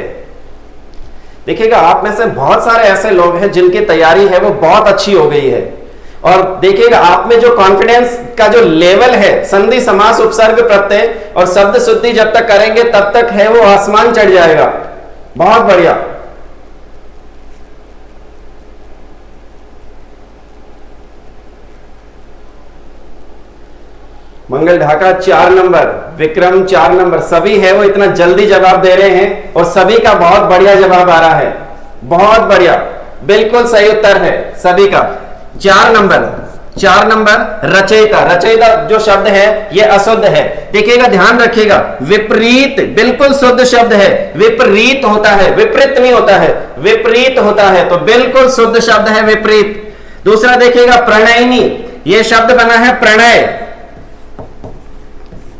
देखिएगा आप में से बहुत सारे ऐसे लोग हैं जिनकी तैयारी है वो बहुत अच्छी हो गई है, और देखिएगा आप में जो कॉन्फिडेंस का जो लेवल है, संधि समास उपसर्ग प्रत्यय और शब्द शुद्धि जब तक करेंगे तब तक है वो आसमान चढ़ जाएगा। बहुत बढ़िया। मंगल ढाका 4 नंबर, विक्रम 4 नंबर, सभी है वो इतना जल्दी जवाब दे रहे हैं और सभी का बहुत बढ़िया जवाब आ रहा है। बहुत बढ़िया, बिल्कुल सही उत्तर है सभी का। 4 नंबर रचयिता, रचयिता जो शब्द है ये अशुद्ध है। देखिएगा ध्यान रखिएगा, विपरीत बिल्कुल शुद्ध शब्द है, विपरीत होता है, विपरीत नहीं होता है, विपरीत होता है, तो बिल्कुल शुद्ध शब्द है विपरीत। दूसरा देखिएगा प्रणयिनी, ये शब्द बना है प्रणय,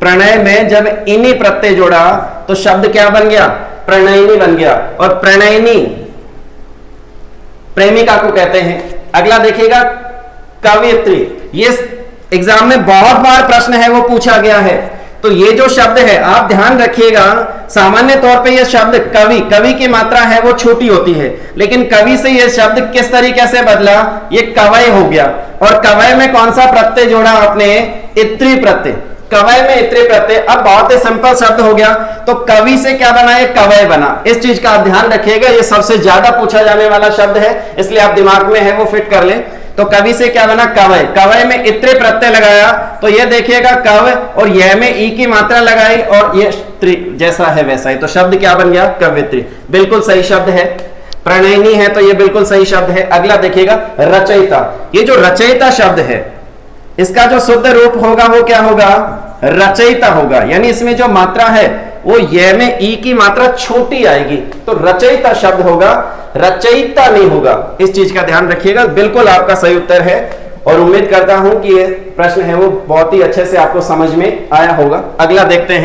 प्रणय में जब इनी प्रत्यय जोड़ा तो शब्द क्या बन गया, प्रणयिनी बन गया, और प्रणयिनी प्रेमिका को कहते हैं। अगला देखिएगा कवयित्री, ये एग्जाम में बहुत बार प्रश्न है वो पूछा गया है। तो ये जो शब्द है आप ध्यान रखिएगा, सामान्य तौर पे ये शब्द कवि, कवि की मात्रा है वो छोटी होती है, लेकिन कवि से ये शब्द किस तरीके से बदला, ये कवय हो गया। और कवय में कौन सा प्रत्यय जोड़ा आपने, इत्री प्रत्यय, कवय में इत्री प्रत्यय। अब बहुत ही सिंपल शब्द हो गया, तो कवि से क्या बना, ये कवय बना। इस चीज का आप ध्यान रखिएगा, ये सबसे ज्यादा पूछा जाने वाला शब्द है, इसलिए आप दिमाग में है वो फिट कर लें। तो कवि से क्या बना, कवय, कवय में इत्रे प्रत्यय लगाया तो ये देखिएगा कव, और यह में ई की मात्रा लगाई और ये त्रि जैसा है वैसा ही, तो शब्द क्या बन गया, कवित्री। बिल्कुल सही शब्द है। प्रणयिनी है तो ये बिल्कुल सही शब्द है। अगला देखिएगा रचयिता, ये जो रचयिता शब्द है इसका जो शुद्ध रूप होगा वो क्या होगा, रचयिता होगा, यानी इसमें जो मात्रा है वो ये में ई की मात्रा छोटी आएगी, तो रचयिता शब्द होगा, रचयिता नहीं होगा। इस चीज का ध्यान रखिएगा, बिल्कुल आपका सही उत्तर है। और उम्मीद करता हूं कि ये प्रश्न है वो बहुत ही अच्छे से आपको समझ में आया होगा। अगला देखते हैं